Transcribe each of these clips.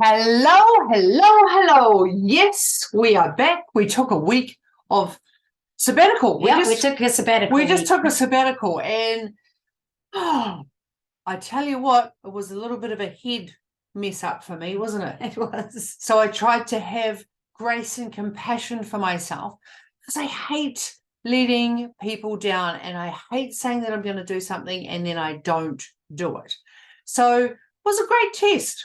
Hello, hello, hello. Yes, we are back. We took a week of sabbatical. We took a sabbatical. We just took a sabbatical, and I tell you what, it was a little bit of a head mess up for me, wasn't it? It was. So I tried to have grace and compassion for myself because I hate letting people down, and I hate saying that I'm going to do something and then I don't do it. So it was a great test.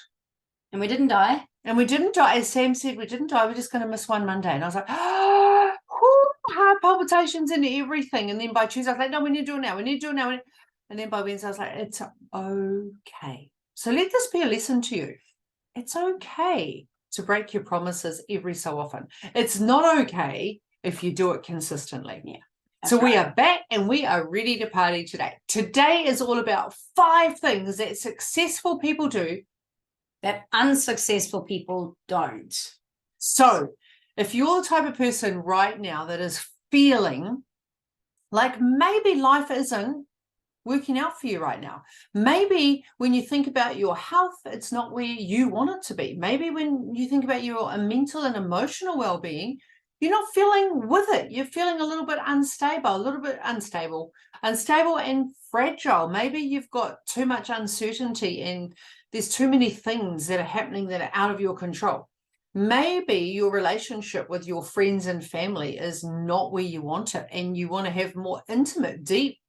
And we didn't die. And we didn't die. As Sam said, we didn't die. We're just going to miss one Monday. And I was like, heart palpitations and everything. And then by Tuesday, I was like, no, we need to do it now. We need to do it now. And then by Wednesday, I was like, it's okay. So let this be a lesson to you. It's okay to break your promises every so often. It's not okay if you do it consistently. Yeah. So we are back and we are ready to party today. Today is all about 5 things that successful people do that unsuccessful people don't. So if you're the type of person right now that is feeling like maybe life isn't working out for you right now, maybe when you think about your health, it's not where you want it to be. Maybe when you think about your mental and emotional well-being, you're not feeling with it. You're feeling a little bit unstable and fragile. Maybe you've got too much uncertainty and there's too many things that are happening that are out of your control. Maybe your relationship with your friends and family is not where you want it, and you want to have more intimate, deep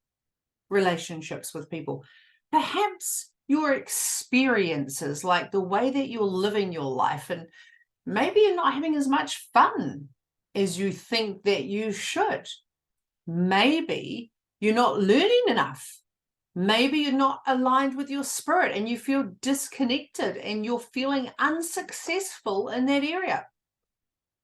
relationships with people. Perhaps your experiences, like the way that you're living your life, and maybe you're not having as much fun as you think that you should. Maybe you're not learning enough. Maybe you're not aligned with your spirit and you feel disconnected and you're feeling unsuccessful in that area.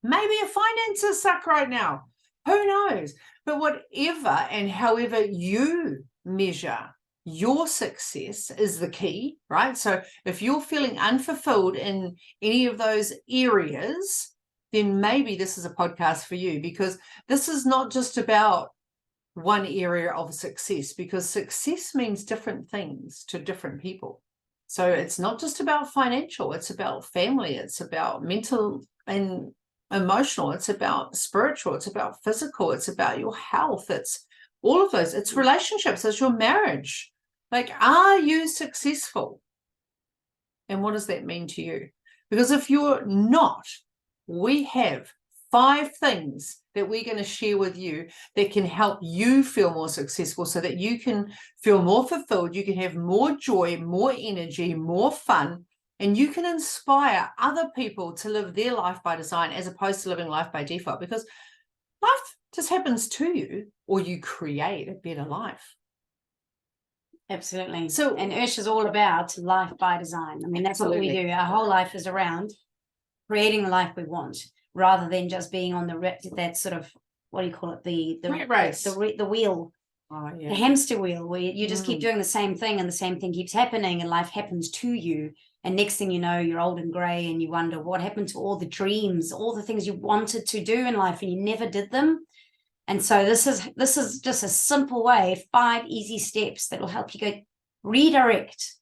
Maybe your finances suck right now. Who knows? But whatever and however you measure your success is the key, right? So if you're feeling unfulfilled in any of those areas, then maybe this is a podcast for you, because this is not just about one area of success, because success means different things to different people. So it's not just about financial, it's about family, it's about mental and emotional, it's about spiritual, it's about physical, it's about your health, it's all of those, it's relationships, it's your marriage. Like, are you successful? And what does that mean to you? Because if you're not, we have 5 things that we're going to share with you that can help you feel more successful, so that you can feel more fulfilled, you can have more joy, more energy, more fun, and you can inspire other people to live their life by design as opposed to living life by default, because life just happens to you, or you create a better life. Absolutely. So, and Ursh is all about life by design. I mean, that's absolutely what we do. Our whole life is around creating the life we want, rather than just being on that sort of, what do you call it, the race, the wheel, the hamster wheel, where you just keep doing the same thing and the same thing keeps happening and life happens to you, and next thing you know, you're old and grey and you wonder what happened to all the dreams, all the things you wanted to do in life and you never did them. And so this is just a simple way, 5 easy steps that will help you go redirect.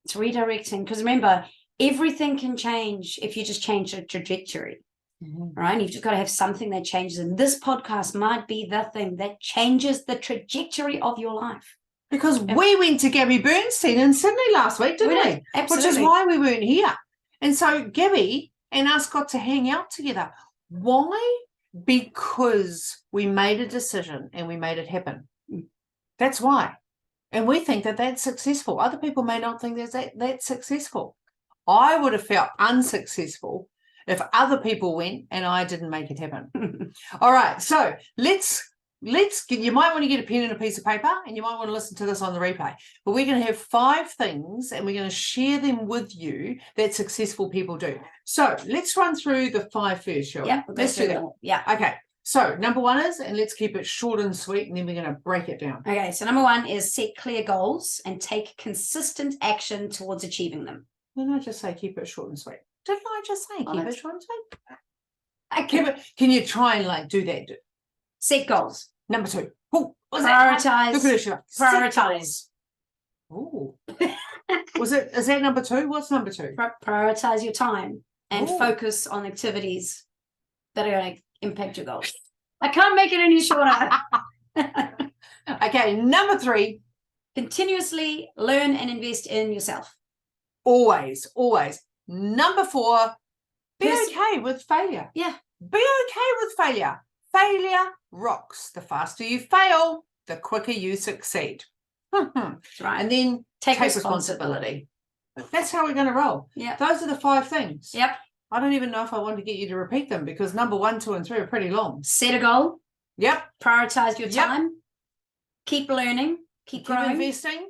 It's redirecting, because remember, everything can change if you just change the trajectory. Right? You've just got to have something that changes. And this podcast might be the thing that changes the trajectory of your life. Because we went to Gabby Bernstein in Sydney last week, didn't we? Absolutely. Which is why we weren't here. And so Gabby and us got to hang out together. Why? Because we made a decision and we made it happen. That's why. And we think that that's successful. Other people may not think that's successful. I would have felt unsuccessful if other people went and I didn't make it happen. All right, so let's you might want to get a pen and a piece of paper, and you might want to listen to this on the replay. But we're going to have 5 things, and we're going to share them with you that successful people do. So let's run through the 5 first, shall we? Yeah, let's do that. Yeah. Okay. So number 1 is, and let's keep it short and sweet, and then we're going to break it down. Okay. So number 1 is set clear goals and take consistent action towards achieving them. Didn't I just say keep it short and sweet? Didn't I just say keep it short and sweet? Okay. Can you try and do that? Set goals. Number 2. Oh, prioritize. Look at it. Prioritize. Oh. Is that number 2? What's number 2? Prioritize your time and Ooh. focus on activities that are going to impact your goals. I can't make it any shorter. Okay, number 3. Continuously learn and invest in yourself. Always. Number 4, be okay with failure. Yeah. Be okay with failure. Failure rocks. The faster you fail, the quicker you succeed. That's right. And then take responsibility. That's how we're going to roll. Yeah. Those are the 5 things. Yep. I don't even know if I want to get you to repeat them because number 1, 2, and 3 are pretty long. Set a goal. Yep. Prioritize your time. Keep learning. Keep growing. Investing.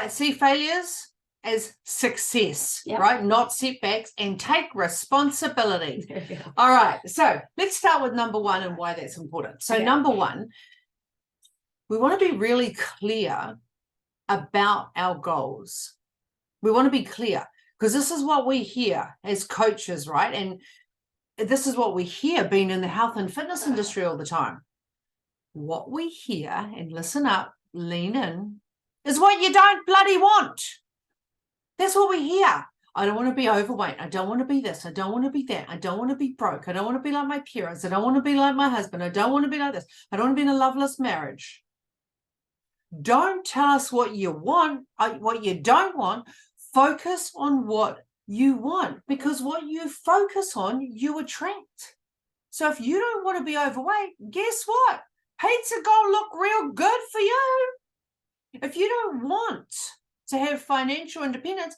See failures as success, Yep. right? Not setbacks, and take responsibility. All right. So let's start with number 1 and why that's important. So number 1, we want to be really clear about our goals. We want to be clear because this is what we hear as coaches, right? And this is what we hear being in the health and fitness industry all the time. What we hear, and listen up, lean in, is what you don't bloody want. That's what we hear. I don't want to be overweight. I don't want to be this. I don't want to be that. I don't want to be broke. I don't want to be like my parents. I don't want to be like my husband. I don't want to be like this. I don't want to be in a loveless marriage. Don't tell us what you want, what you don't want. Focus on what you want, because what you focus on, you attract. So if you don't want to be overweight, guess what? Pizza gonna look real good for you. If you don't want to have financial independence,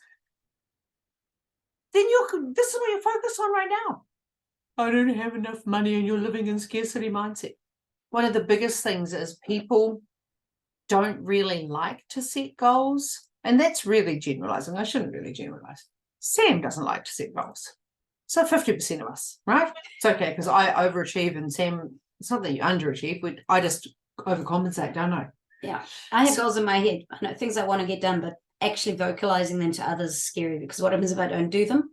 then this is what you focus on right now. I don't have enough money and you're living in scarcity mindset. One of the biggest things is people don't really like to set goals. And that's really generalizing. I shouldn't really generalize. Sam doesn't like to set goals. So 50% of us, right? It's okay because I overachieve and Sam, it's not that you underachieve. I just overcompensate, don't I? Yeah. I have goals in my head. I know things I want to get done, but actually vocalizing them to others is scary because what happens if I don't do them?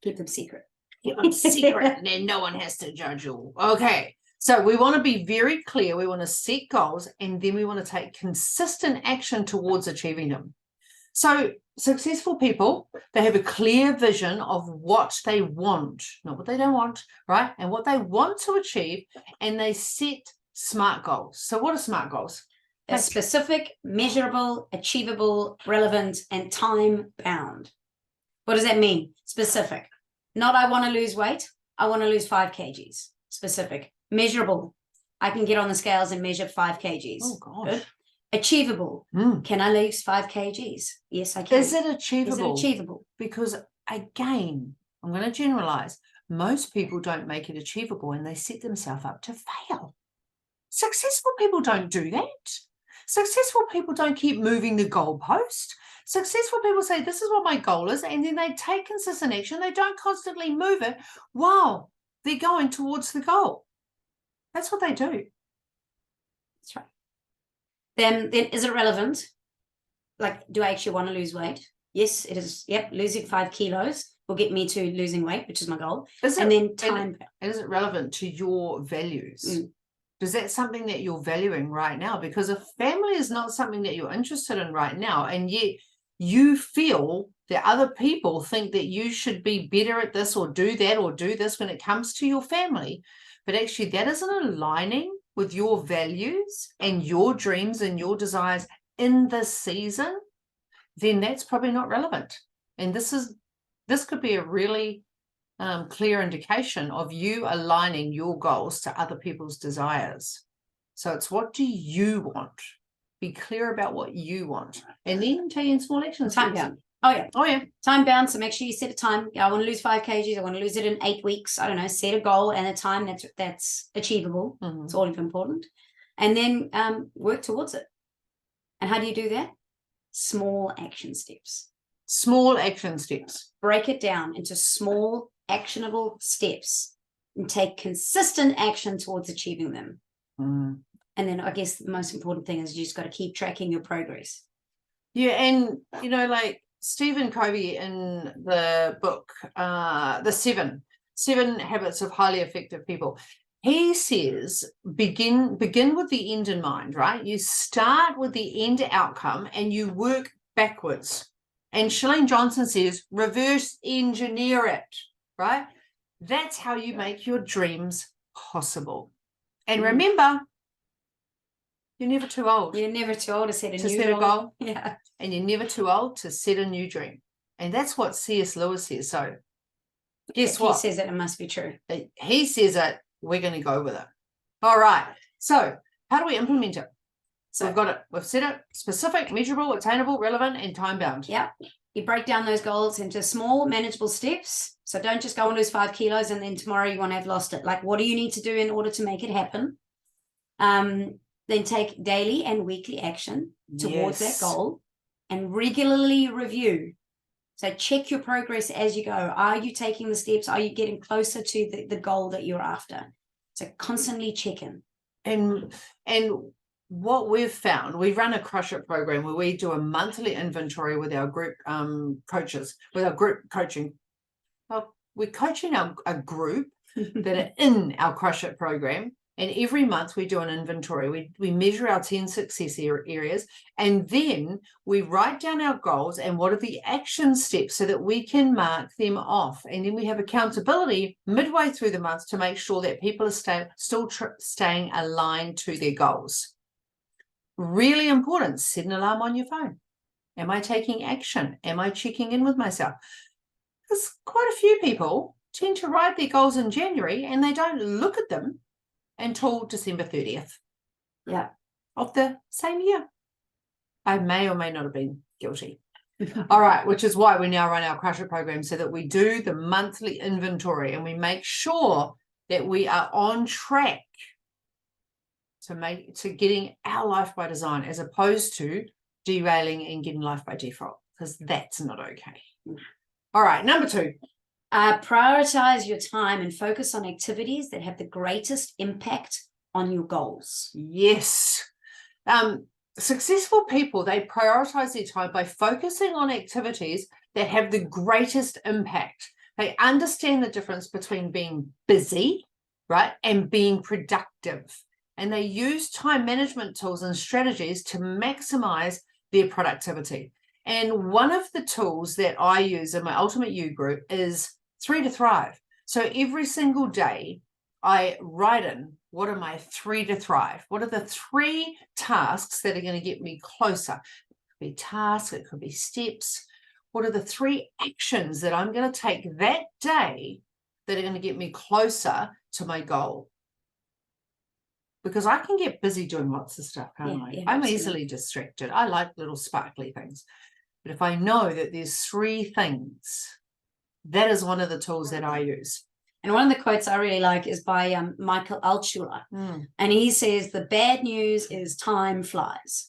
Keep them secret. Keep them secret and then no one has to judge you. Okay. So we want to be very clear. We want to set goals and then we want to take consistent action towards achieving them. So successful people, they have a clear vision of what they want, not what they don't want, right? And what they want to achieve, and they set SMART goals. So what are SMART goals? They're specific, measurable, achievable, relevant, and time-bound. What does that mean? Specific. Not I want to lose weight. I want to lose 5 kgs. Specific. Measurable. I can get on the scales and measure 5 kgs. Oh, gosh. Good. Achievable. Can I lose 5 kgs? Yes, I can. Is it achievable? Is it achievable? Because, again, I'm going to generalize. Most people don't make it achievable and they set themselves up to fail. Successful people don't do that. Successful people don't keep moving the goalpost. Successful people say, this is what my goal is, and then they take consistent action. They don't constantly move it while they're going towards the goal. That's what they do. That's right. Then is it relevant? Like, do I actually want to lose weight? Yes, it is. Yep, losing 5 kilos will get me to losing weight, which is my goal. And then time. And is it relevant to your values? Is that something that you're valuing right now? Because if family is not something that you're interested in right now, and yet you feel that other people think that you should be better at this or do that or do this when it comes to your family, but actually that isn't aligning with your values and your dreams and your desires in this season, then that's probably not relevant. And this could be a really clear indication of you aligning your goals to other people's desires. So it's, what do you want? Be clear about what you want, and then take in small actions. Time bound. Oh yeah. Time bound. So make sure you set a time. I want to lose 5 kgs. I want to lose it in 8 weeks. I don't know. Set a goal and a time that's achievable. It's all important. And then work towards it. And how do you do that? Small action steps. Small action steps. Break it down into small, actionable steps and take consistent action towards achieving them. And then I guess the most important thing is you just got to keep tracking your progress. Yeah, and like Stephen Covey in the book, The Seven Habits of Highly Effective People, he says begin with the end in mind, right? You start with the end outcome and you work backwards. And Chalene Johnson says reverse engineer it, right? That's how you make your dreams possible. And remember, you're never too old. You're never too old to set a goal. Yeah. And you're never too old to set a new dream. And that's what C.S. Lewis says. So guess what? He says it must be true. He says it, we're going to go with it. All right. So how do we implement it? So we've got it. We've set it specific, measurable, attainable, relevant, and time-bound. Yeah. You break down those goals into small, manageable steps. So don't just go and lose 5 kilos and then tomorrow you want to have lost it. Like, what do you need to do in order to make it happen? Then take daily and weekly action towards that goal and regularly review. So check your progress as you go. Are you taking the steps? Are you getting closer to the goal that you're after? So constantly check in. And what we've found, we run a Crush It program where we do a monthly inventory with our group coaches, with our group coaching. Well, we're coaching a group that are in our Crush It program. And every month we do an inventory. We measure our 10 success areas, and then we write down our goals and what are the action steps so that we can mark them off. And then we have accountability midway through the month to make sure that people are still staying aligned to their goals. Really important. Set an alarm on your phone. Am I taking action? Am I checking in with myself? Because quite a few people tend to write their goals in January and they don't look at them until December 30th. Yeah. Of the same year. I may or may not have been guilty. All right, which is why we now run our Crush It program so that we do the monthly inventory and we make sure that we are on track to getting our life by design as opposed to derailing and getting life by default, because that's not okay. All right, number 2. Prioritize your time and focus on activities that have the greatest impact on your goals. Yes. Successful people, they prioritize their time by focusing on activities that have the greatest impact. They understand the difference between being busy, right, and being productive. And they use time management tools and strategies to maximize their productivity. And one of the tools that I use in my Ultimate You group is 3 to Thrive. So every single day I write in, what are my 3 to Thrive? What are the 3 tasks that are going to get me closer? It could be tasks, it could be steps. What are the 3 actions that I'm going to take that day that are going to get me closer to my goal? Because I can get busy doing lots of stuff, can't I? I'm easily distracted. I like little sparkly things. But if I know that there's 3 things, that is one of the tools that I use. And one of the quotes I really like is by Michael Altshuler. And he says, the bad news is time flies,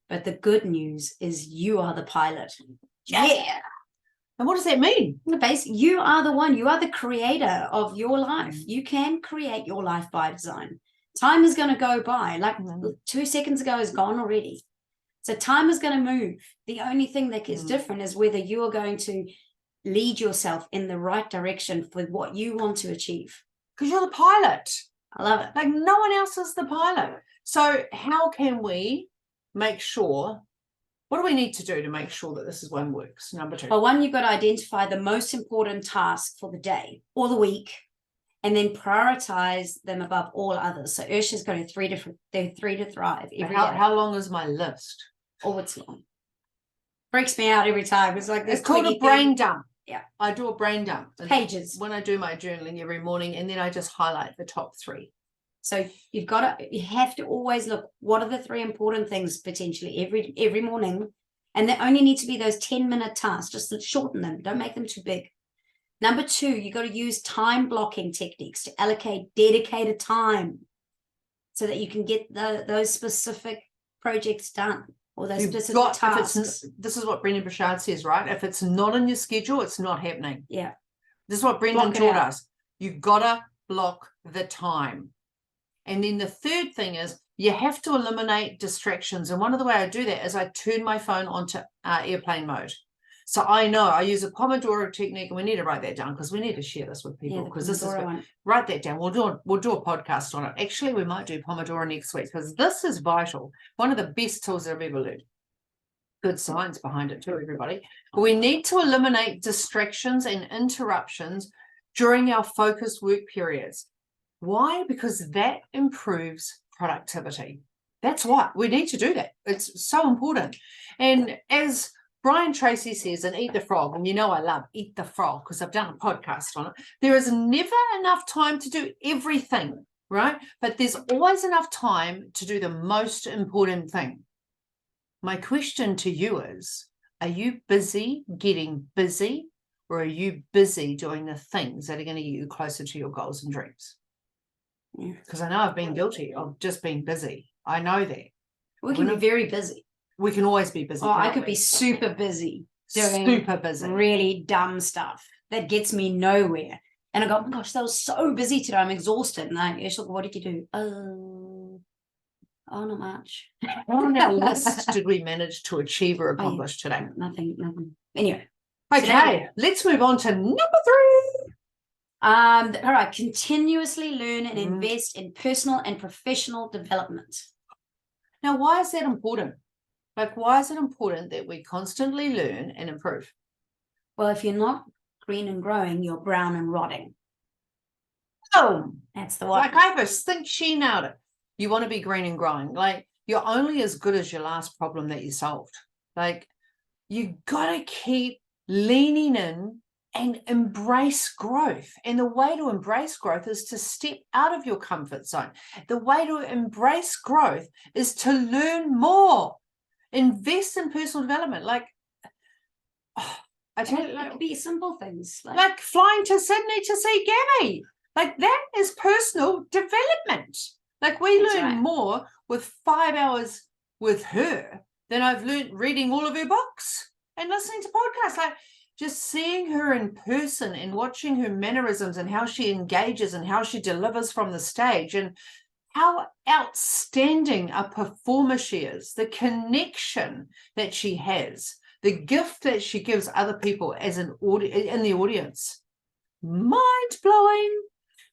but the good news is you are the pilot. Yeah. And what does that mean? Basically, you are the one. You are the creator of your life. You can create your life by design. Time is going to go by. Like 2 seconds ago is gone already. So time is going to move. The only thing that is different is whether you are going to lead yourself in the right direction for what you want to achieve. Because you're the pilot. I love it. Like no one else is the pilot. So how can we make sure, what do we need to do to make sure that this is one works? Number 2. Well, one, you've got to identify the most important task for the day or the week, and then prioritize them above all others. So Ursula's got 3 to Thrive every day. How long is my list? Oh, it's long. Freaks me out every time. It's like this. It's called a brain dump. Yeah. I do a brain dump. Pages. When I do my journaling every morning, and then I just highlight the top 3. So you have to always look, what are the 3 important things potentially every morning? And they only need to be those 10-minute tasks. Just shorten them. Don't make them too big. Number 2, you got to use time blocking techniques to allocate dedicated time so that you can get those specific projects done. Or those specific tasks. This is what Brendan Burchard says, right? If it's not on your schedule, it's not happening. Yeah. This is what Brendan taught us. You gotta block the time. And then the third thing is you have to eliminate distractions. And one of the way I do that is I turn my phone onto airplane mode. So I know I use a Pomodoro technique, and we need to write that down because we need to share this with people, because this is write that down. We'll do a podcast on it. Actually, we might do Pomodoro next week, because this is vital. One of the best tools I've ever learned. Good science behind it too, everybody. But we need to eliminate distractions and interruptions during our focused work periods. Why? Because that improves productivity. That's what we need to do. That it's so important. And as Brian Tracy says in Eat the Frog, and you know I love Eat the Frog because I've done a podcast on it, there is never enough time to do everything, right? But there's always enough time to do the most important thing. My question to you is, are you busy getting busy, or are you busy doing the things that are going to get you closer to your goals and dreams? Because I know I've been guilty of just being busy. I know that. We can be very busy. We can always be busy. Oh, I could be super busy doing really dumb stuff that gets me nowhere. And I go, oh my gosh, that was so busy today. I'm exhausted. And I look, what did you do? Oh, not much. What on our list did we manage to achieve or accomplish today? Nothing. Anyway. Okay, let's move on to number 3. All right, continuously learn and invest in personal and professional development. Now, why is that important? Like, why is it important that we constantly learn and improve? Well, if you're not green and growing, you're brown and rotting. Oh, that's the one. Like I think she nailed it. You want to be green and growing. Like, you're only as good as your last problem that you solved. Like, you got to keep leaning in and embrace growth. And the way to embrace growth is to step out of your comfort zone. The way to embrace growth is to learn more. Invest in personal development. Like, I tell you, it could be simple things. Like flying to Sydney to see Gabby. Like, that is personal development. Like, we learn more with 5 hours with her than I've learned reading all of her books and listening to podcasts. Like, just seeing her in person and watching her mannerisms and how she engages and how she delivers from the stage and how outstanding a performer she is, the connection that she has, the gift that she gives other people as in the audience. Mind-blowing.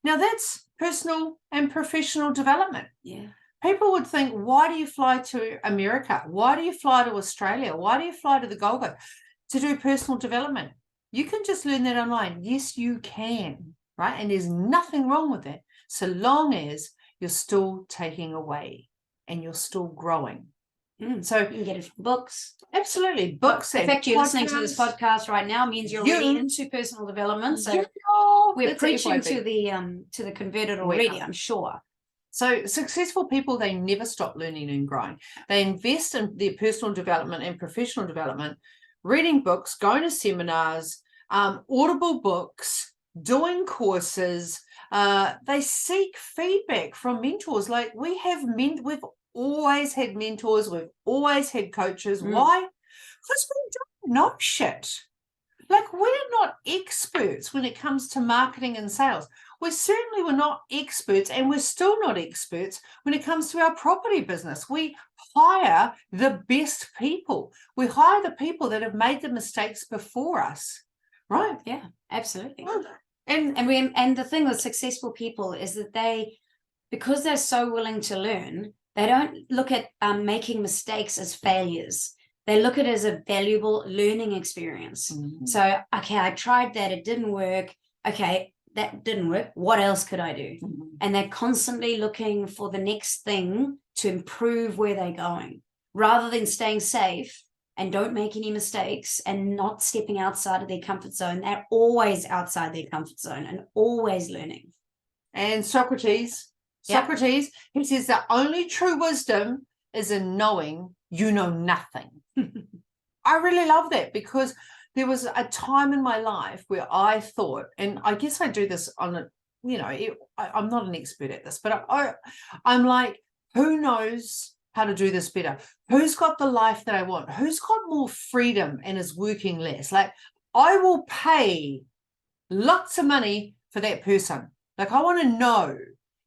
Now, that's personal and professional development. Yeah. People would think, why do you fly to America? Why do you fly to Australia? Why do you fly to the Gold Coast to do personal development? You can just learn that online. Yes, you can, right? And there's nothing wrong with that, so long as you're still taking away and you're still growing. So you can get it from books. Absolutely. Books. In fact, you're listening to this podcast right now means you're really into personal development. So we're preaching to the converted already, I'm sure. So successful people, they never stop learning and growing. They invest in their personal development and professional development, reading books, going to seminars, audible books, doing courses. They seek feedback from mentors. Like, we've always had mentors. We've always had coaches. Why? Because we don't know shit. Like, we're not experts when it comes to marketing and sales. We certainly were not experts, and we're still not experts when it comes to our property business. We hire the best people. We hire the people that have made the mistakes before us. Right? Yeah, absolutely. And the thing with successful people is that because they're so willing to learn, they don't look at making mistakes as failures. They look at it as a valuable learning experience. So, okay, I tried that. It didn't work. Okay, that didn't work. What else could I do? And they're constantly looking for the next thing to improve where they're going, rather than staying safe and don't make any mistakes and not stepping outside of their comfort zone. They're always outside their comfort zone and always learning. And Socrates, he says the only true wisdom is in knowing you know nothing. I really love that, because there was a time in my life where I thought, and I guess I do this on I'm not an expert at this, but I'm like, who knows how to do this better? Who's got the life that I want? Who's got more freedom and is working less? Like, I will pay lots of money for that person. Like, I want to know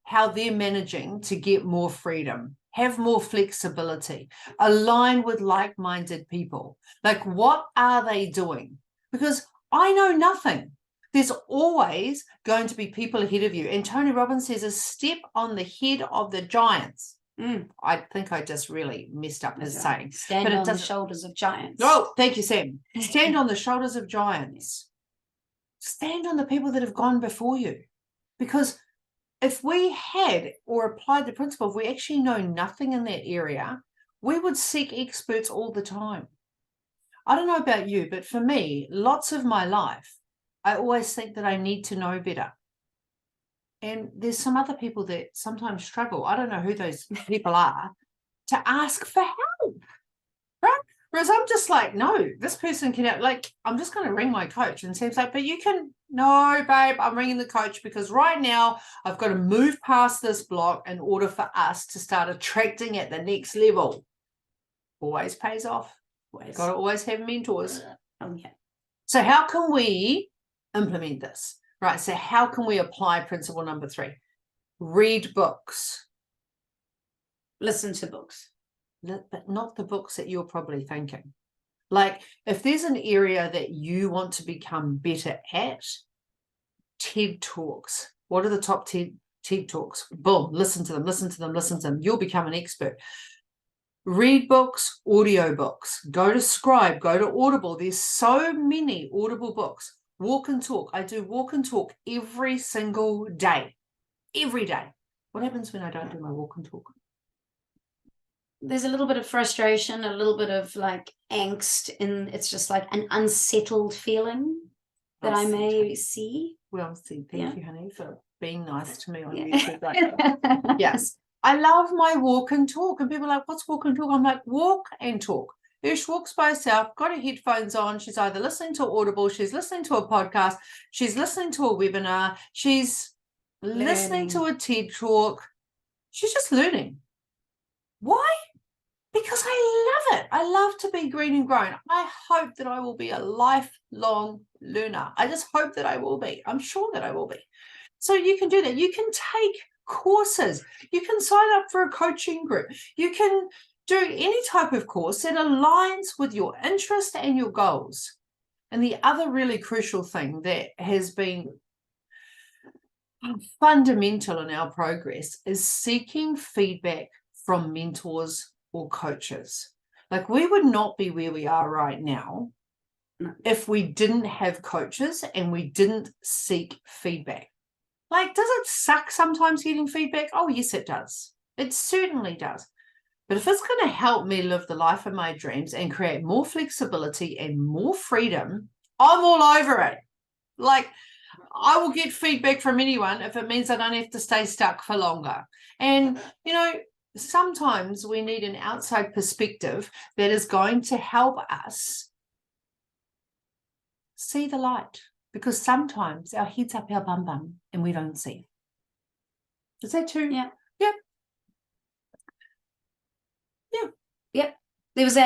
how they're managing to get more freedom, have more flexibility, align with like-minded people. Like, what are they doing? Because I know nothing. There's always going to be people ahead of you. And Tony Robbins says, a step on the head of the giants. I think I just really messed up his saying. Stand on the shoulders of giants. Oh, thank you, Sam. Stand on the shoulders of giants. Stand on the people that have gone before you. Because if we had or applied the principle, if we actually know nothing in that area, we would seek experts all the time. I don't know about you, but for me, lots of my life, I always think that I need to know better. And there's some other people that sometimes struggle. I don't know who those people are, to ask for help, right? Whereas I'm just like, no, this person can help. Like, I'm just going to ring my coach. And Sam's like, but you can, no, babe, I'm ringing the coach because right now I've got to move past this block in order for us to start attracting at the next level. Always pays off. Got to always have mentors. Okay. So how can we implement this? Right, so how can we apply principle number 3? Read books. Listen to books. But not the books that you're probably thinking. Like, if there's an area that you want to become better at, TED Talks. What are the top TED Talks? Boom, listen to them, listen to them, listen to them. You'll become an expert. Read books, audio books. Go to Scribe, go to Audible. There's so many Audible books. Walk and talk. I do walk and talk every single day. Every day. What happens when I don't do my walk and talk? There's a little bit of frustration, a little bit of like angst, and it's just like an unsettled feeling that I may see. Well, thank you, honey, for being nice to me on YouTube. Yes. I love my walk and talk. And people are like, what's walk and talk? I'm like, walk and talk. Ush walks by herself, got her headphones on. She's either listening to Audible, she's listening to a podcast, she's listening to a webinar, she's listening to a TED Talk. She's just learning. Why? Because I love it. I love to be green and grown. I hope that I will be a lifelong learner. I just hope that I will be. I'm sure that I will be. So you can do that. You can take courses. You can sign up for a coaching group. You can do any type of course that aligns with your interest and your goals. And the other really crucial thing that has been fundamental in our progress is seeking feedback from mentors or coaches. Like, we would not be where we are right now if we didn't have coaches and we didn't seek feedback. Like, does it suck sometimes getting feedback? Oh, yes, it does. It certainly does. But if it's going to help me live the life of my dreams and create more flexibility and more freedom, I'm all over it. Like, I will get feedback from anyone if it means I don't have to stay stuck for longer. And, you know, sometimes we need an outside perspective that is going to help us see the light, because sometimes our head's up our bum bum and we don't see. Is that true? Yeah. Yep. Yeah. Yep. There was a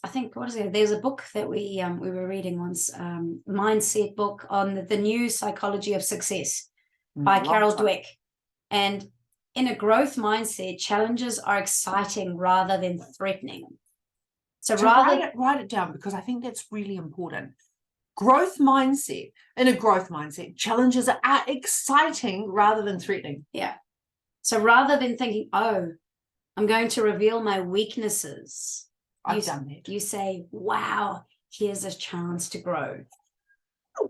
I think, what is it? There's a book that we were reading once, mindset book on the new psychology of success by Carol Dweck. And in a growth mindset, challenges are exciting rather than threatening. So write it down, because I think that's really important. Growth mindset. In a growth mindset, challenges are exciting rather than threatening. Yeah. So rather than thinking, oh, I'm going to reveal my weaknesses, I've done that. You say, wow, here's a chance to grow.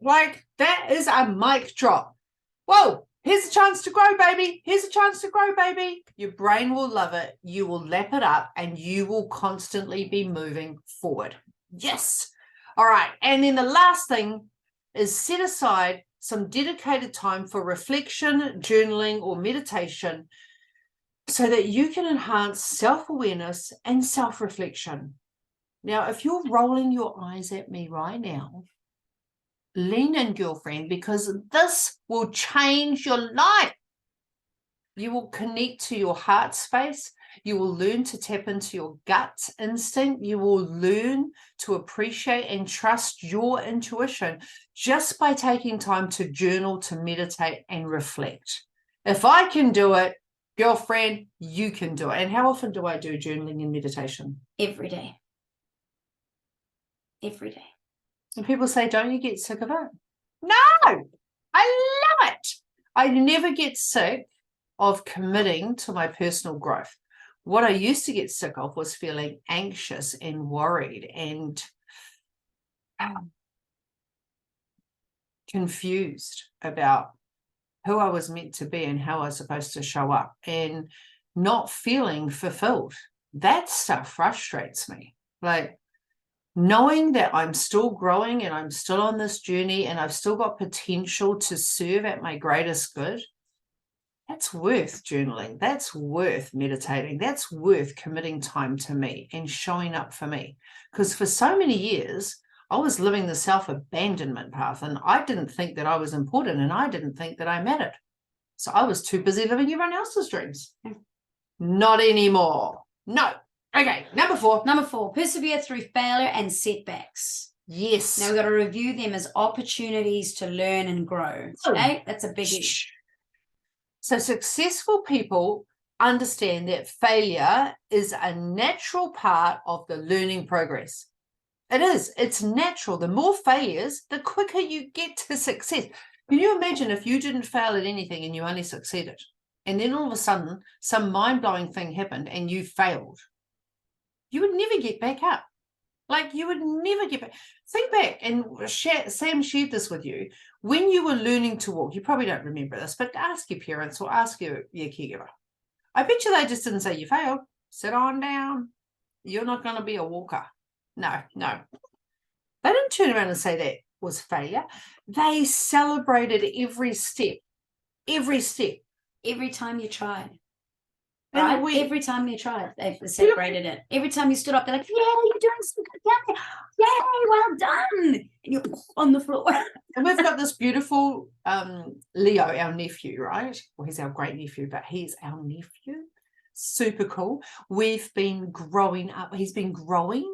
Like, that is a mic drop. Whoa, here's a chance to grow, baby. Here's a chance to grow, baby. Your brain will love it. You will lap it up and you will constantly be moving forward. Yes. All right. And then the last thing is set aside some dedicated time for reflection, journaling, or meditation, so that you can enhance self-awareness and self-reflection. Now, if you're rolling your eyes at me right now, lean in, girlfriend, because this will change your life. You will connect to your heart space. You will learn to tap into your gut instinct. You will learn to appreciate and trust your intuition just by taking time to journal, to meditate, and reflect. If I can do it, Girlfriend, you can do it. And how often do I do journaling and meditation? Every day. Every day. And people say, don't you get sick of it? No, I love it. I never get sick of committing to my personal growth. What I used to get sick of was feeling anxious and worried and confused about who I was meant to be and how I was supposed to show up and not feeling fulfilled. That stuff frustrates me. Like, knowing that I'm still growing and I'm still on this journey and I've still got potential to serve at my greatest good, that's worth journaling. That's worth meditating. That's worth committing time to me and showing up for me. Because for so many years, I was living the self-abandonment path and I didn't think that I was important and I didn't think that I mattered. So I was too busy living everyone else's dreams. Not anymore. No. Okay, number 4. Number 4, persevere through failure and setbacks. Yes. Now we've got to review them as opportunities to learn and grow. Okay, that's a biggie. So successful people understand that failure is a natural part of the learning progress. It is. It's natural. The more failures, the quicker you get to success. Can you imagine if you didn't fail at anything and you only succeeded? And then all of a sudden, some mind-blowing thing happened and you failed. You would never get back up. Like, you would never get back. Think back, and Sam shared this with you. When you were learning to walk, you probably don't remember this, but ask your parents or ask your caregiver. I bet you they just didn't say you failed. Sit on down. You're not going to be a walker. No. They didn't turn around and say that was failure. They celebrated every step. Every step. Every time you tried. Right? Every time you tried, they celebrated it. Every time you stood up, they're like, yeah, you're doing so good. Yay, well done. And you're on the floor. And we've got this beautiful Leo, our nephew, right? Well, he's our great nephew, but he's our nephew. Super cool. We've been growing up. He's been growing,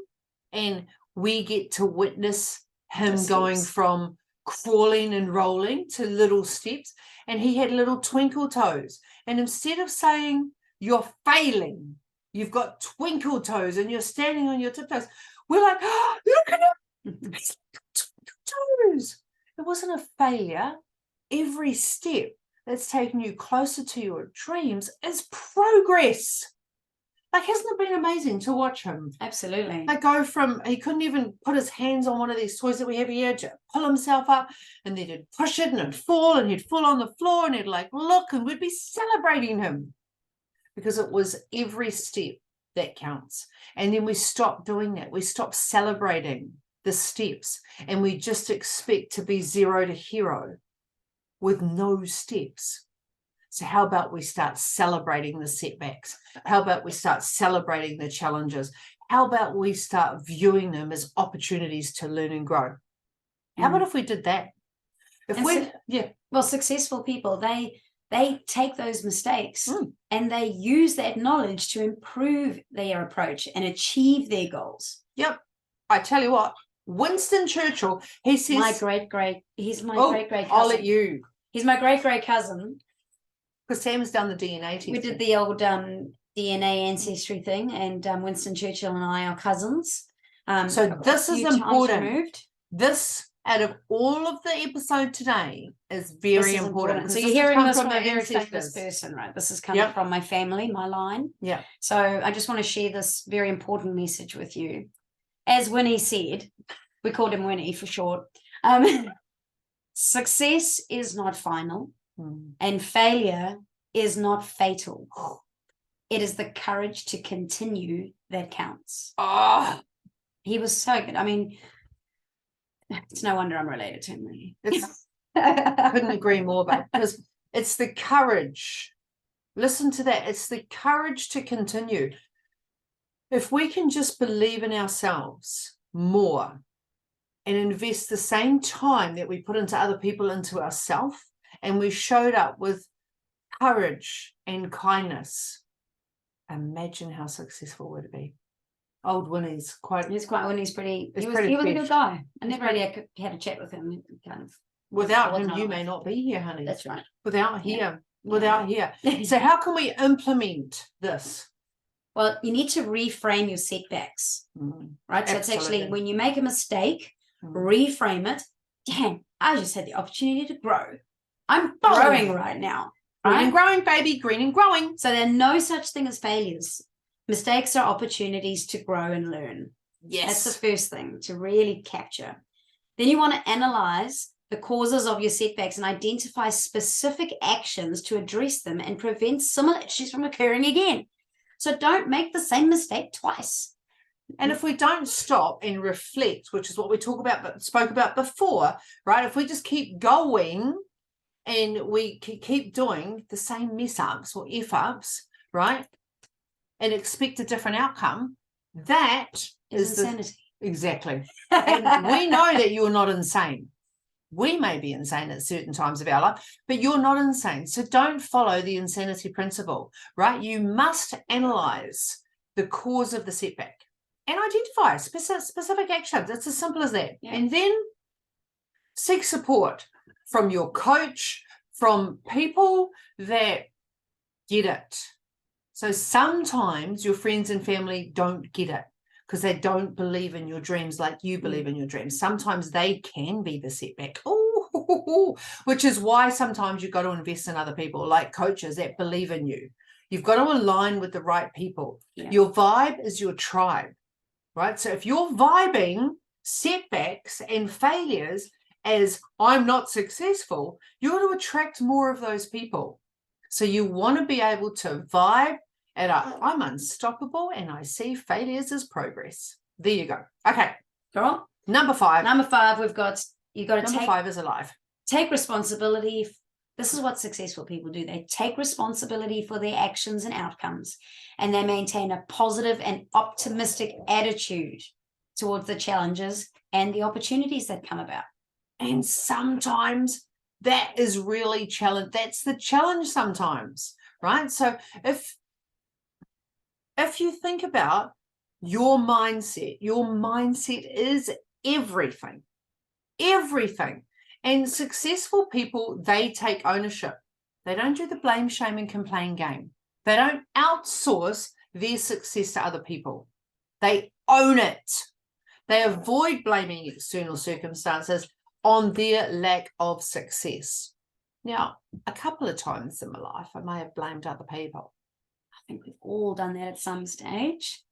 and we get to witness him going from crawling and rolling to little steps. And he had little twinkle toes. And instead of saying, you're failing, you've got twinkle toes and you're standing on your tiptoes, we're like, oh, look at him, he's got twinkle toes. It wasn't a failure. Every step that's taken you closer to your dreams is progress. Like, hasn't it been amazing to watch him? Absolutely. Like, go from, he couldn't even put his hands on one of these toys that we have here to pull himself up, and then he'd push it and it'd fall, and he'd fall on the floor, and he'd like look, and we'd be celebrating him. Because it was every step that counts. And then we stop doing that. We stop celebrating the steps, and we just expect to be 0 to hero with no steps. So how about we start celebrating the setbacks? How about we start celebrating the challenges? How about we start viewing them as opportunities to learn and grow? How about if we did that? Well, successful people, they take those mistakes and they use that knowledge to improve their approach and achieve their goals. Yep. I tell you what, Winston Churchill, he says... he's my great-great cousin. I'll let you. He's my great-great cousin. Because Sam's done the DNA testing. We did the old DNA ancestry thing, and Winston Churchill and I are cousins. So this is important. This, out of all of the episode today, is very important. So you're hearing this from a very famous person, right? This is coming from my family, my line. Yeah. So I just want to share this very important message with you. As Winnie said, we called him Winnie for short. Success is not final, and failure is not fatal. It is the courage to continue that counts. Oh, he was so good. I mean, it's no wonder I'm related to him. Really. I couldn't agree more, but because it's the courage. Listen to that. It's the courage to continue. If we can just believe in ourselves more and invest the same time that we put into other people into ourselves, and we showed up with courage and kindness, imagine how successful we'd be. Old Winnie's Winnie's pretty. He was a good guy. I never really had a chat with him. Without him, you may not be here, honey. That's right. Without him, without here. So how can we implement this? Well, you need to reframe your setbacks, right? So it's actually when you make a mistake, reframe it. Damn, I just had the opportunity to grow. I'm growing right now. Green and growing, baby, green and growing. So there are no such thing as failures. Mistakes are opportunities to grow and learn. Yes. That's the first thing to really capture. Then you want to analyze the causes of your setbacks and identify specific actions to address them and prevent similar issues from occurring again. So don't make the same mistake twice. And if we don't stop and reflect, which is what we spoke about before, right? If we just keep going and we keep doing the same mess ups or F-ups, right? And expect a different outcome, that is insanity. Exactly. And we know that you're not insane. We may be insane at certain times of our life, but you're not insane. So don't follow the insanity principle, right? You must analyze the cause of the setback and identify specific actions. It's as simple as that. Yeah. And then seek support from your coach, from people that get it. So sometimes your friends and family don't get it because they don't believe in your dreams like you believe in your dreams. Sometimes they can be the setback. Oh, which is why sometimes you've got to invest in other people like coaches that believe in you. You've got to align with the right people. Yeah. Your vibe is your tribe, right? So if you're vibing setbacks and failures as I'm not successful, you're going to attract more of those people. So you want to be able to vibe and I'm unstoppable and I see failures as progress. There you go. Okay. Go on. Number 5. Number 5, you got to Number 5 is alive. Take responsibility. This is what successful people do. They take responsibility for their actions and outcomes, and they maintain a positive and optimistic attitude towards the challenges and the opportunities that come about. And sometimes that is really challenge. That's the challenge sometimes, right? So if you think about your mindset is everything. And successful people, they take ownership. They don't do the blame, shame, and complain game. They don't outsource their success to other people. They own it. They avoid blaming external circumstances on their lack of success. Now, a couple of times in my life, I may have blamed other people. I think we've all done that at some stage.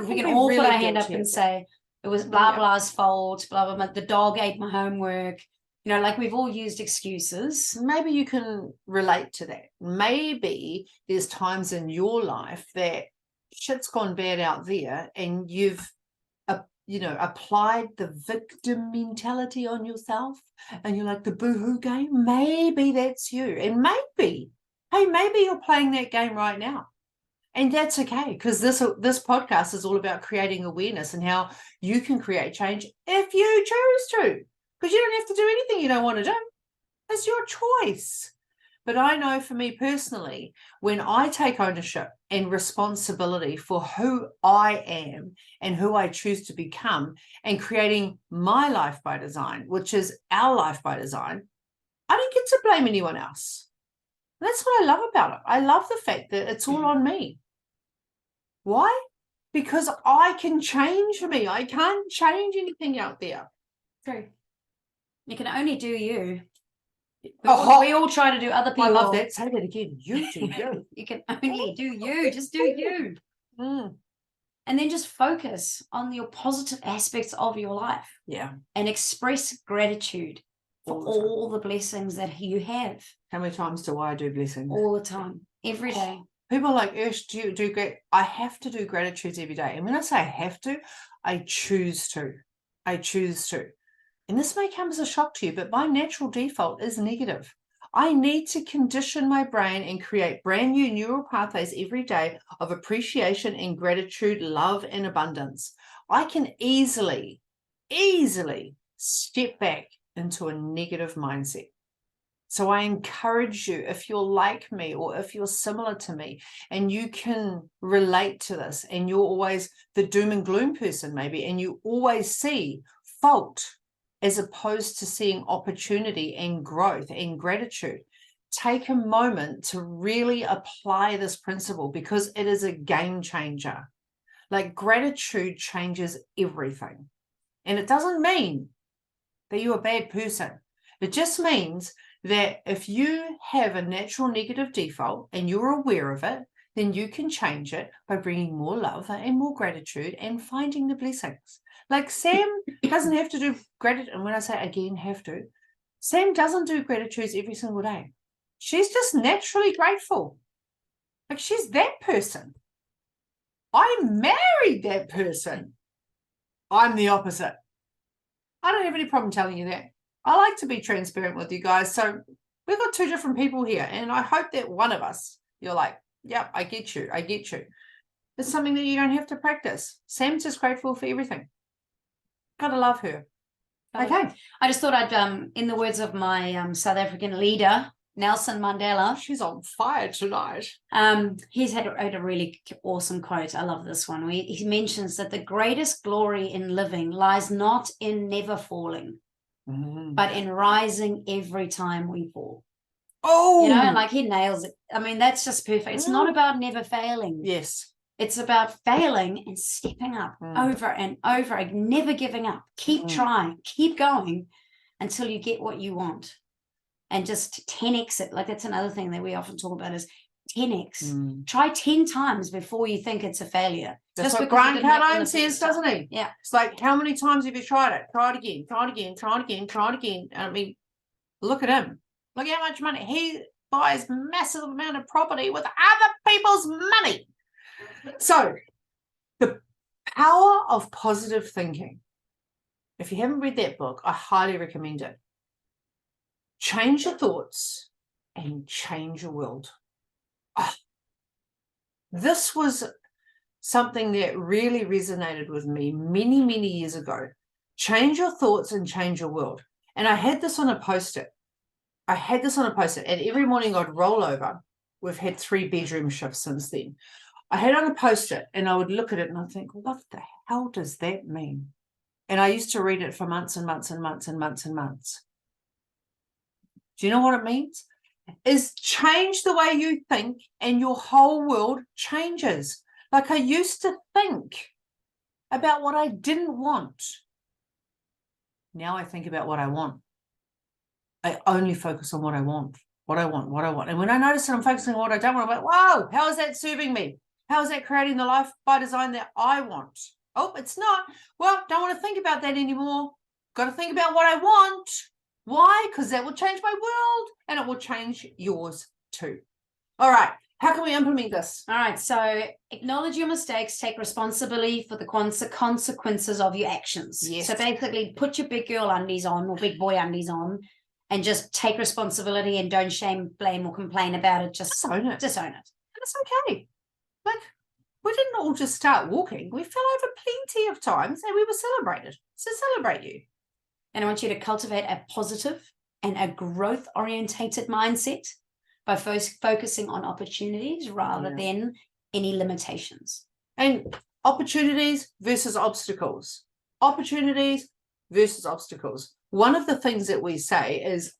We can all put our hand up and say, it was blah, blah's fault, blah, blah, blah. The dog ate my homework. You know, like we've all used excuses. Maybe you can relate to that. Maybe there's times in your life that shit's gone bad out there and you've applied the victim mentality on yourself and you're like the boohoo game. Maybe that's you. And maybe you're playing that game right now. And that's okay, because this podcast is all about creating awareness and how you can create change if you choose to, because you don't have to do anything you don't want to do. It's your choice. But I know for me personally, when I take ownership and responsibility for who I am and who I choose to become and creating my life by design, which is our life by design, I don't get to blame anyone else. And that's what I love about it. I love the fact that it's all on me. Why? Because I can change me. I can't change anything out there. True. You can only do you. We all try to do other people. I love that. Say that again. You do you. You can only do you. Just do you. And then just focus on your positive aspects of your life. Yeah. And express gratitude for all the blessings that you have. How many times do I do blessings? All the time. Every day. People are like, Ursh, do you do great? I have to do gratitudes every day. And when I say I have to, I choose to. And this may come as a shock to you, but my natural default is negative. I need to condition my brain and create brand new neural pathways every day of appreciation and gratitude, love and abundance. I can easily step back into a negative mindset. So I encourage you, if you're like me or if you're similar to me and you can relate to this and you're always the doom and gloom person maybe, and you always see fault as opposed to seeing opportunity and growth and gratitude, take a moment to really apply this principle, because it is a game changer. Like, gratitude changes everything. And it doesn't mean that you're a bad person. It just means that if you have a natural negative default and you're aware of it, then you can change it by bringing more love and more gratitude and finding the blessings. Like, Sam doesn't have to do gratitude. And when I say again, have to, Sam doesn't do gratitudes every single day. She's just naturally grateful. Like, she's that person. I married that person. I'm the opposite. I don't have any problem telling you that. I like to be transparent with you guys. So we've got two different people here. And I hope that one of us, you're like, yep, I get you. I get you. It's something that you don't have to practice. Sam's just grateful for everything. Gotta love her. Okay. I just thought I'd, in the words of my South African leader, Nelson Mandela. She's on fire tonight. He's had a really awesome quote. I love this one. He mentions that the greatest glory in living lies not in never falling, but in rising every time we fall. Oh, you know, and like he nails it. I mean, that's just perfect. It's not about never failing. Yes. It's about failing and stepping up over and over, and never giving up. Keep trying, keep going until you get what you want. And just 10x it. Like, that's another thing that we often talk about is 10x. Try 10 times before you think it's a failure. That's what Grant Cardone says, doesn't he? Yeah. It's like, how many times have you tried it? Try it again, try it again, try it again, try it again. And I mean, look at him. Look how much money. He buys massive amount of property with other people's money. So, the power of positive thinking. If you haven't read that book, I highly recommend it. Change your thoughts and change your world. Oh, this was something that really resonated with me many, many years ago. Change your thoughts and change your world. And I had this on a post-it. And every morning I'd roll over. We've had 3 bedroom shifts since then. I had on a post-it and I would look at it and I'd think, what the hell does that mean? And I used to read it for months and months and months and months and months. Do you know what it means? Is change the way you think and your whole world changes. Like, I used to think about what I didn't want. Now I think about what I want. I only focus on what I want, what I want, what I want. And when I notice that I'm focusing on what I don't want, I'm like, whoa, how is that serving me? How is that creating the life by design that I want? Oh, it's not. Well, don't want to think about that anymore. Got to think about what I want. Why? Because that will change my world and it will change yours too. All right. How can we implement this? All right. So acknowledge your mistakes, take responsibility for the consequences of your actions. Yes. So basically put your big girl undies on or big boy undies on and just take responsibility and don't shame, blame or complain about it. Just own it. Just own it. It's okay. Like, we didn't all just start walking. We fell over plenty of times and we were celebrated. So celebrate you. And I want you to cultivate a positive and a growth-orientated mindset by focusing on opportunities rather than any limitations. And opportunities versus obstacles. Opportunities versus obstacles. One of the things that we say is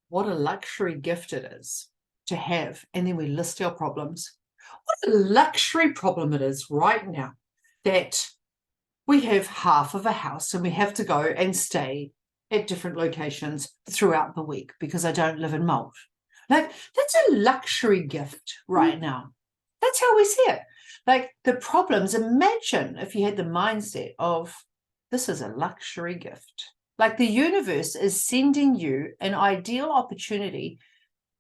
what a luxury gift it is to have. And then we list our problems. What a luxury problem it is right now that we have half of a house and we have to go and stay at different locations throughout the week because I don't live in Malt. Like, that's a luxury gift right now. That's how we see it. Like, the problems, imagine if you had the mindset of, this is a luxury gift. Like, the universe is sending you an ideal opportunity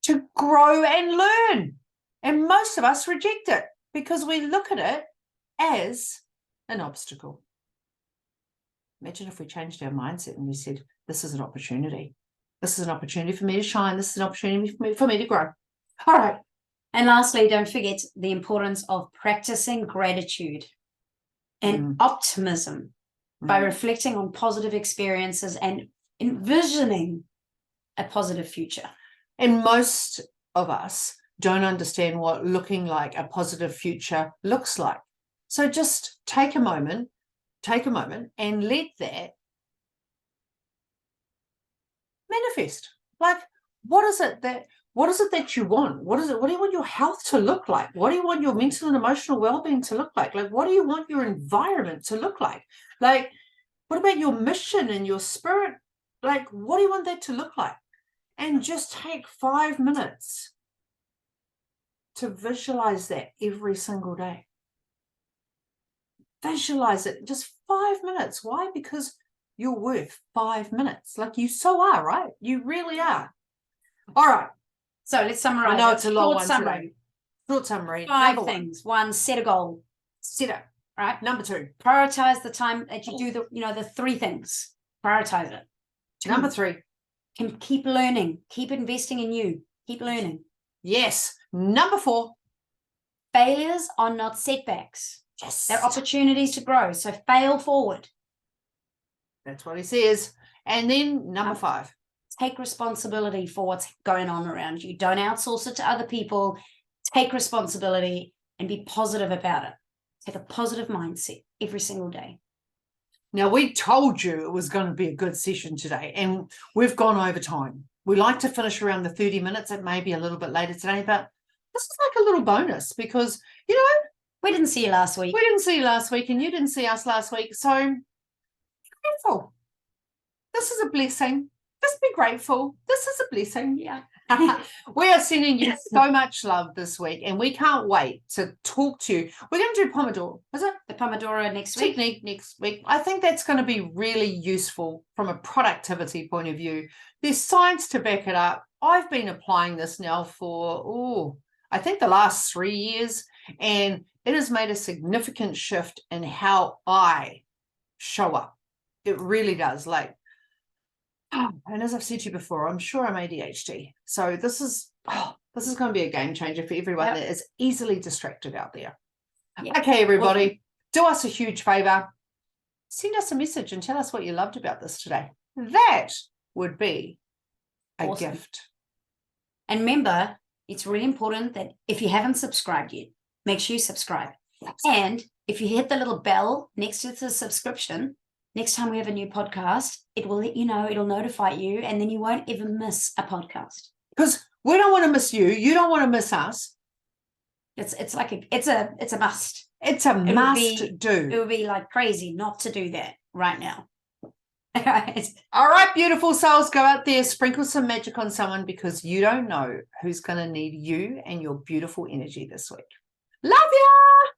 to grow and learn. And most of us reject it because we look at it as an obstacle. Imagine if we changed our mindset and we said, this is an opportunity. This is an opportunity for me to shine. This is an opportunity for me to grow. All right. And lastly, don't forget the importance of practicing gratitude and optimism by reflecting on positive experiences and envisioning a positive future. And most of us don't understand what looking like a positive future looks like. So just take a moment and let that manifest. Like, what is it that you want? What do you want your health to look like? What do you want your mental and emotional well-being to look like? Like, what do you want your environment to look like? Like, what about your mission and your spirit? Like, what do you want that to look like? And just take 5 minutes to visualize that every single day. Visualize it, just 5 minutes. Why? Because you're worth 5 minutes. Like, you so are, right? You really are. All right. So let's summarize. I know it's a long one summary. today. Short summary. 5 things. 1, set a goal. Set it. Right. Number 2. Prioritize the time that you do the 3 things. Prioritize it. 2, Number 3. Can keep learning. Keep investing in you. Keep learning. Yes. Number 4. Failures are not setbacks. Yes. They're opportunities to grow. So fail forward. That's what he says. And then number 5. Take responsibility for what's going on around you. Don't outsource it to other people. Take responsibility and be positive about it. Take a positive mindset every single day. Now, we told you it was going to be a good session today, and we've gone over time. We like to finish around the 30 minutes. It may be a little bit later today, but this is like a little bonus because, we didn't see you last week. We didn't see you last week, and you didn't see us last week. So, grateful. This is a blessing. Just be grateful. This is a blessing. Yeah. We are sending you so much love this week, and we can't wait to talk to you. We're going to do Pomodoro. Is it? The Pomodoro next week. Technique next week. I think that's going to be really useful from a productivity point of view. There's science to back it up. I've been applying this now for, I think the last 3 years, and it has made a significant shift in how I show up. It really does. Like, and as I've said to you before, I'm sure I'm ADHD. So this is going to be a game changer for everyone that is easily distracted out there. Yep. Okay, everybody, do us a huge favor. Send us a message and tell us what you loved about this today. That would be a gift. And remember, it's really important that if you haven't subscribed yet, make sure you subscribe. And if you hit the little bell next to the subscription, next time we have a new podcast, it will let you know, it'll notify you, and then you won't ever miss a podcast. Because we don't want to miss you. You don't want to miss us. It's a must. It's a must do. It would be like crazy not to do that right now. All right, beautiful souls, go out there, sprinkle some magic on someone, because you don't know who's going to need you and your beautiful energy this week. Love ya.